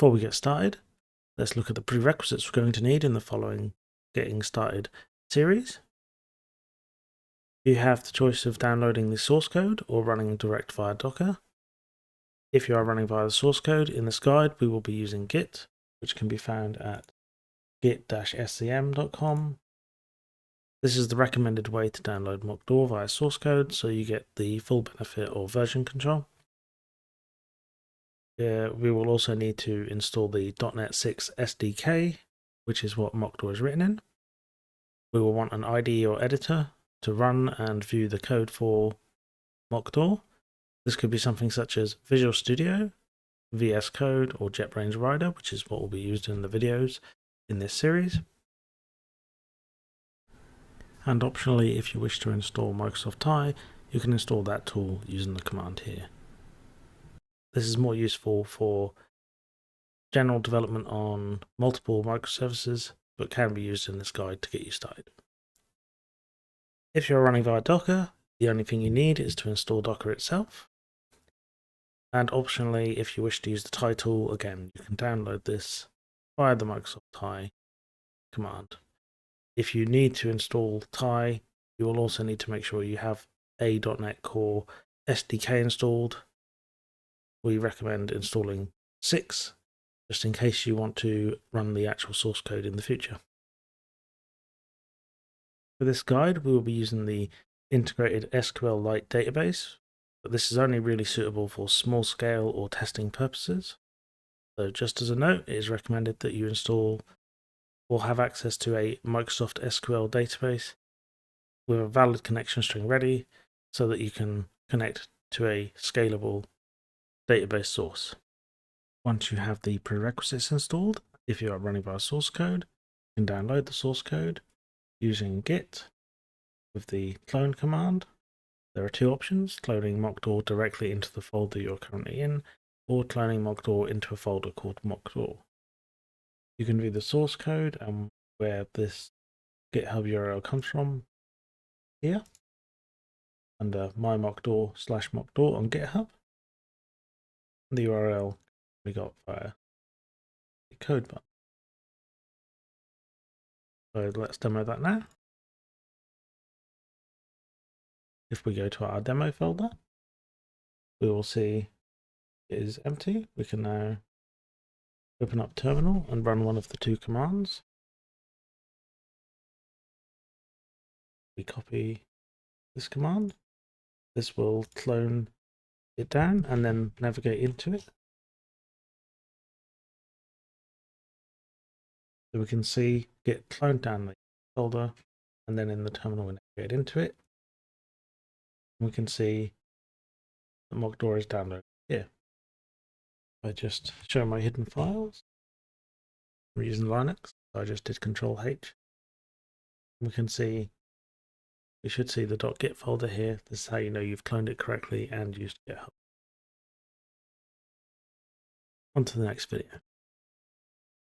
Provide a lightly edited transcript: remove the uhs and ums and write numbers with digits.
Before we get started, let's look at the prerequisites we're going to need in the following Getting Started series. You have the choice of downloading the source code or running direct via Docker. If you are running via the source code, in this guide we will be using Git, which can be found at git-scm.com. This is the recommended way to download Mockdoor via source code, so you get the full benefit of version control. We will also need to install the .NET 6 SDK, which is what Mockdoor is written in. We will want an IDE or editor to run and view the code for Mockdoor. This could be something such as Visual Studio, VS Code, or JetBrains Rider, which is what will be used in the videos in this series. And optionally, if you wish to install Microsoft Thai, you can install that tool using the command here. This is more useful for general development on multiple microservices, but can be used in this guide to get you started. If you're running via Docker, the only thing you need is to install Docker itself. And optionally, if you wish to use the Thai tool, again, you can download this via the Microsoft Thai command. If you need to install Thai, you will also need to make sure you have a .NET Core SDK installed. We recommend installing 6, just in case you want to run the actual source code in the future. For this guide, we will be using the integrated SQLite database, but this is only really suitable for small scale or testing purposes. So just as a note, it is recommended that you install or have access to a Microsoft SQL database with a valid connection string ready so that you can connect to a scalable database source. Once you have the prerequisites installed, if you are running via source code, you can download the source code using Git with the clone command. There are 2 options: cloning Mockdoor directly into the folder you're currently in, or cloning Mockdoor into a folder called Mockdoor. You can view the source code and where this GitHub URL comes from here under my Mockdoor/Mockdoor on GitHub. The URL we got via the code button. So let's demo that now. If we go to our demo folder, we will see it is empty. We can now open up terminal and run one of the 2 commands. We copy this command. This will clone it down and then navigate into it. So we can see Git cloned down the folder, and then in the terminal we navigate into it. And we can see that Mockdoor is downloaded here. I just show my hidden files. I'm using Linux, so I just did Control-H. We can see, we should see the .git folder here. This is how you know you've cloned it correctly and used GitHub. On to the next video.